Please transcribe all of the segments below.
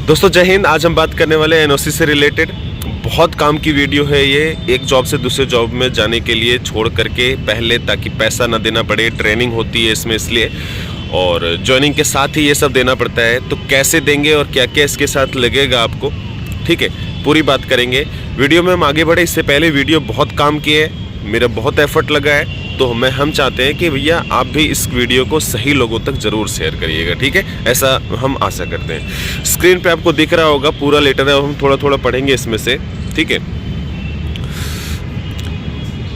दोस्तों जय हिंद। आज हम बात करने वाले हैं एनओसी से रिलेटेड। बहुत काम की वीडियो है ये, एक जॉब से दूसरे जॉब में जाने के लिए छोड़ करके पहले, ताकि पैसा ना देना पड़े। ट्रेनिंग होती है इसमें इसलिए, और ज्वाइनिंग के साथ ही ये सब देना पड़ता है। तो कैसे देंगे और क्या क्या इसके साथ लगेगा आपको, ठीक है, पूरी बात करेंगे वीडियो में। हम आगे बढ़े इससे पहले वीडियो बहुत काम की है, मेरा बहुत एफर्ट लगा है, तो हम चाहते हैं कि भैया आप भी इस वीडियो को सही लोगों तक ज़रूर शेयर करिएगा, ठीक है, ऐसा हम आशा करते हैं। स्क्रीन पे आपको दिख रहा होगा पूरा लेटर है, हम थोड़ा थोड़ा पढ़ेंगे इसमें से, ठीक है।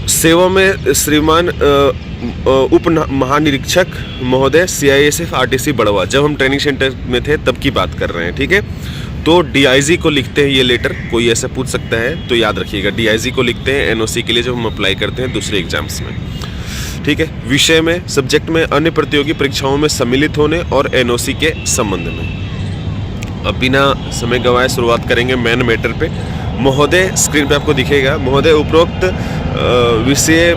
सेवा में श्रीमान उप महानिरीक्षक महोदय CISF RTC बड़वा, जब हम ट्रेनिंग सेंटर में थे तब की बात कर रहे हैं, ठीक है। तो DIG को लिखते हैं ये लेटर, कोई ऐसा पूछ सकता है तो याद रखिएगा, DIG को लिखते हैं NOC के लिए जब हम अप्लाई करते हैं दूसरे एग्जाम्स में, ठीक है। विषय में, सब्जेक्ट में अन्य प्रतियोगी परीक्षाओं में सम्मिलित होने और NOC के संबंध में। अब बिना समय गंवाए शुरुआत करेंगे मेन मैटर पे। महोदय, स्क्रीन पे आपको दिखेगा, महोदय उपरोक्त विषय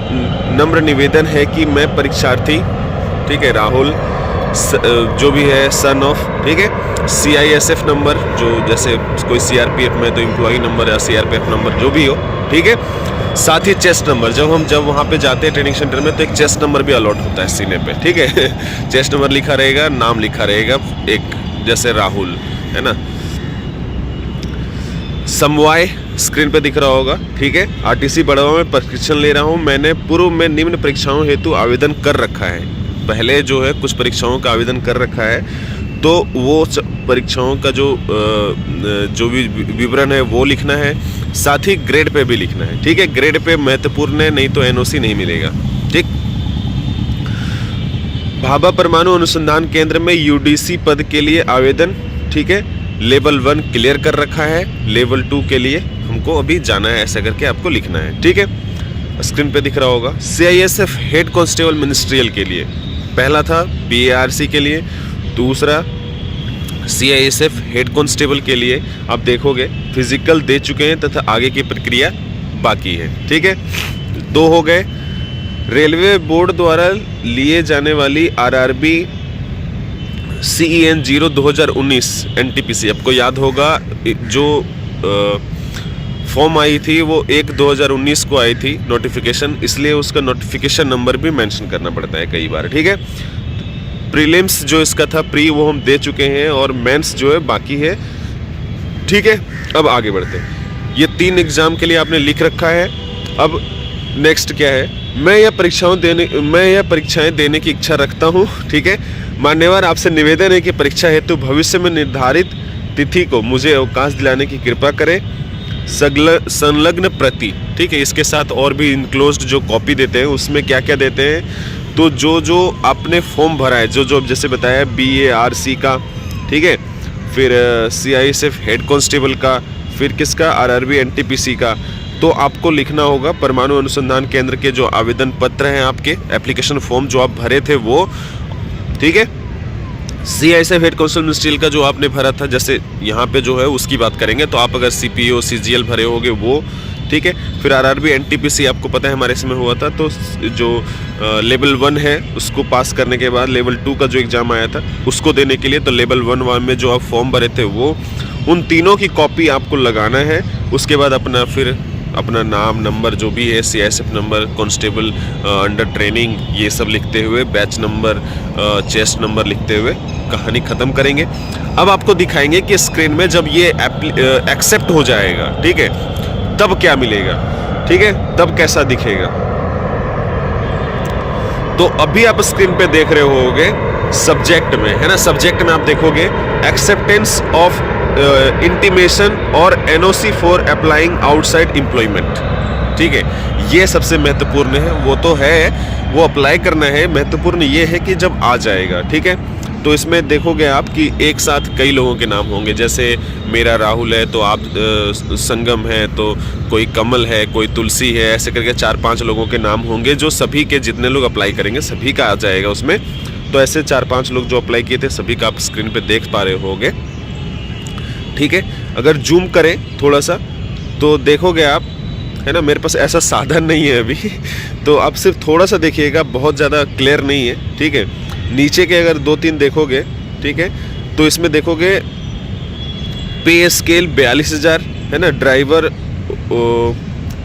नम्र निवेदन है कि मैं परीक्षार्थी, ठीक है, राहुल जो भी है सन ऑफ, ठीक है, CISF नंबर, जो जैसे कोई CRPF में तो एम्प्लॉई नंबर या CRPF नंबर जो भी हो, ठीक है, साथ ही चेस्ट नंबर। जब वहाँ पे जाते हैं ट्रेनिंग सेंटर में तो एक चेस्ट नंबर भी अलॉट होता है सीने पे, ठीक है। चेस्ट नंबर लिखा रहेगा, नाम लिखा रहेगा, एक जैसे राहुल है ना। समवाय स्क्रीन पे दिख रहा होगा, ठीक है। RTC बड़वा में प्रशिक्षण ले रहा हूँ। मैंने पूर्व में निम्न परीक्षाओं हेतु आवेदन कर रखा है। पहले जो है कुछ परीक्षाओं का आवेदन कर रखा है, तो वो परीक्षाओं का जो भी विवरण है वो लिखना है, साथ ही ग्रेड पे भी लिखना है, ठीक है। ग्रेड पे महत्वपूर्ण है, नहीं तो NOC नहीं मिलेगा, ठीक। भाभा परमाणु अनुसंधान केंद्र में UDC पद के लिए आवेदन, ठीक है। लेवल 1 क्लियर कर रखा है, लेवल 2 के लिए हमको अभी जाना है, ऐसा करके आपको लिखना है, ठीक है। स्क्रीन पे दिख रहा होगा CISF हेड कांस्टेबल मिनिस्ट्रियल के लिए, पहला था BARC के लिए, दूसरा CISF हेड कांस्टेबल के लिए। आप देखोगे फिजिकल दे चुके हैं तथा आगे की प्रक्रिया बाकी है, ठीक है। 2 हो गए। रेलवे बोर्ड द्वारा लिए जाने वाली RRB CEN 0 2019 NTPC, आपको याद होगा जो फॉर्म आई थी वो 1/2019 को आई थी नोटिफिकेशन, इसलिए उसका नोटिफिकेशन नंबर भी मेंशन करना पड़ता है कई बार, ठीक है। प्रीलिम्स जो इसका था प्री, वो हम दे चुके हैं, और मेंस जो है बाकी है, ठीक है। अब आगे बढ़ते हैं। ये 3 एग्जाम के लिए आपने लिख रखा है। अब नेक्स्ट क्या है, मैं यह परीक्षाएं देने की इच्छा रखता हूँ, ठीक है। मान्यवर, आपसे निवेदन है कि परीक्षा हेतु भविष्य में निर्धारित तिथि को मुझे अवकाश दिलाने की कृपा करें। संलग्न प्रति, ठीक है, इसके साथ और भी इनक्लोज्ड जो कॉपी देते हैं उसमें क्या क्या देते हैं, तो जो आपने फॉर्म भरा है, जो जैसे बताया BARC का, ठीक है, फिर CISF हेड कांस्टेबल का, फिर किसका RRB NTPC का, तो आपको लिखना होगा। परमाणु अनुसंधान केंद्र के जो आवेदन पत्र हैं, आपके एप्लीकेशन फॉर्म जो आप भरे थे वो, ठीक है। CISF हेड कांस्टेबल मिनिस्ट्रियल का जो आपने भरा था, जैसे यहाँ पे जो है उसकी बात करेंगे, तो आप अगर CPO CGL भरे होगे वो, ठीक है। फिर RRB NTPC आपको पता है हमारे इसमें हुआ था, तो जो लेवल 1 है उसको पास करने के बाद लेवल 2 का जो एग्ज़ाम आया था उसको देने के लिए, तो लेवल 1 में जो आप फॉर्म भरे थे वो, उन तीनों की कॉपी आपको लगाना है। उसके बाद अपना नाम, नंबर जो भी है, CISF number, constable under training, ये सब लिखते हुए, बैच नंबर, चेस्ट नंबर लिखते हुए कहानी ख़त्म करेंगे। अब आपको दिखाएंगे कि स्क्रीन में जब ये एक्सेप्ट हो जाएगा, ठीक है, तब क्या मिलेगा, ठीक है, तब कैसा दिखेगा। तो अभी आप स्क्रीन पे देख रहे होगे सब्जेक्ट में, है ना, सब्जेक्ट में आप देखोगे एक्सेप्टेंस ऑफ इंटीमेशन और NOC for applying outside employment, ठीक है, ये सबसे महत्वपूर्ण है। वो तो है, वो अप्लाई करना है, महत्वपूर्ण ये है कि जब आ जाएगा, ठीक है। तो इसमें देखोगे आप कि एक साथ कई लोगों के नाम होंगे, जैसे मेरा राहुल है तो आप संगम है, तो कोई कमल है, कोई तुलसी है, ऐसे करके 4-5 लोगों के नाम होंगे, जो सभी के जितने लोग अप्लाई करेंगे सभी का आ जाएगा उसमें। तो ऐसे 4-5 लोग जो अप्लाई किए थे सभी का आप स्क्रीन पे देख पा रहे होगे, ठीक है। अगर जूम करें थोड़ा सा तो देखोगे आप, है ना, मेरे पास ऐसा साधन नहीं है अभी तो आप सिर्फ थोड़ा सा देखिएगा, बहुत ज़्यादा क्लियर नहीं है, ठीक है। नीचे के अगर 2-3 देखोगे, ठीक है, तो इसमें देखोगे पे स्केल 42,000 है ना, ड्राइवर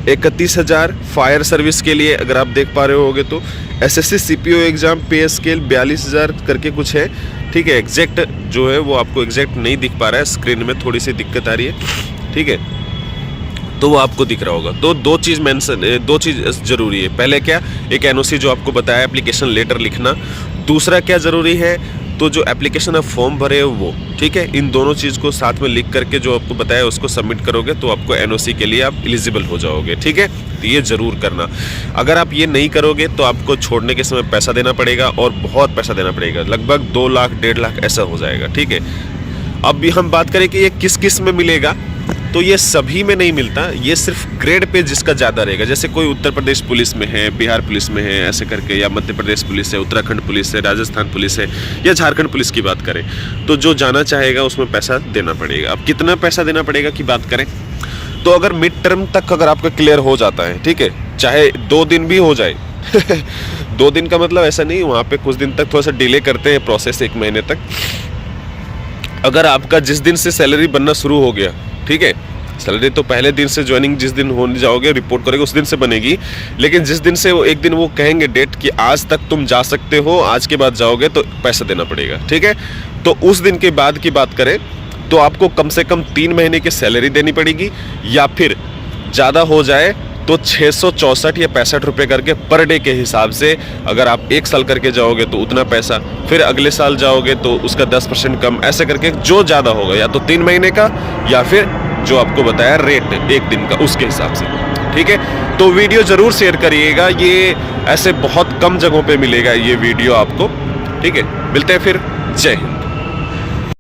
31,000, फायर सर्विस के लिए अगर आप देख पा रहे होगे तो एसएससी सीपीओ एग्ज़ाम पे स्केल 42,000 करके कुछ है, ठीक है। एग्जैक्ट जो है वो आपको एग्जैक्ट नहीं दिख पा रहा है, स्क्रीन में थोड़ी सी दिक्कत आ रही है, ठीक है, तो वो आपको दिख रहा होगा। तो दो चीज़ ज़रूरी है। पहले क्या, एक एनओसी जो आपको बताया, एप्लीकेशन लेटर लिखना। दूसरा क्या ज़रूरी है, तो जो एप्लीकेशन आप फॉर्म भरे हो वो, ठीक है। इन दोनों चीज़ को साथ में लिख करके जो आपको बताया उसको सबमिट करोगे तो आपको एनओसी के लिए आप एलिजिबल हो जाओगे, ठीक है। तो ये ज़रूर करना। अगर आप ये नहीं करोगे तो आपको छोड़ने के समय पैसा देना पड़ेगा, और बहुत पैसा देना पड़ेगा, लगभग 2 लाख 1.5 लाख ऐसा हो जाएगा, ठीक है। अब भी हम बात करें कि ये किस किस में मिलेगा, तो ये सभी में नहीं मिलता, ये सिर्फ ग्रेड पे जिसका ज़्यादा रहेगा। जैसे कोई उत्तर प्रदेश पुलिस में है, बिहार पुलिस में है, ऐसे करके, या मध्य प्रदेश पुलिस है, उत्तराखंड पुलिस है, राजस्थान पुलिस है, या झारखंड पुलिस की बात करें, तो जो जाना चाहेगा उसमें पैसा देना पड़ेगा। अब कितना पैसा देना पड़ेगा की बात करें तो अगर मिड टर्म तक अगर आपका क्लियर हो जाता है, ठीक है, चाहे 2 दिन भी हो जाए 2 दिन का मतलब ऐसा नहीं, वहाँ पे कुछ दिन तक थोड़ा सा डिले करते हैं प्रोसेस, 1 महीने तक। अगर आपका जिस दिन से सैलरी बनना शुरू हो गया, ठीक है, सैलरी तो पहले दिन से, ज्वाइनिंग जिस दिन होने जाओगे, रिपोर्ट करोगे, उस दिन से बनेगी। लेकिन जिस दिन से वो एक दिन वो कहेंगे डेट कि आज तक तुम जा सकते हो, आज के बाद जाओगे तो पैसा देना पड़ेगा, ठीक है। तो उस दिन के बाद की बात करें तो आपको कम से कम 3 महीने की सैलरी देनी पड़ेगी, या फिर ज़्यादा हो जाए तो 664 या 65 रुपये करके पर डे के हिसाब से। अगर आप 1 साल करके जाओगे तो उतना पैसा, फिर अगले साल जाओगे तो उसका 10% कम, ऐसे करके जो ज़्यादा होगा, या तो 3 महीने का, या फिर जो आपको बताया रेट 1 दिन का, उसके हिसाब से, ठीक है। तो वीडियो ज़रूर शेयर करिएगा, ये ऐसे बहुत कम जगहों पे मिलेगा ये वीडियो आपको, ठीक है। मिलते हैं फिर, जय हिंद।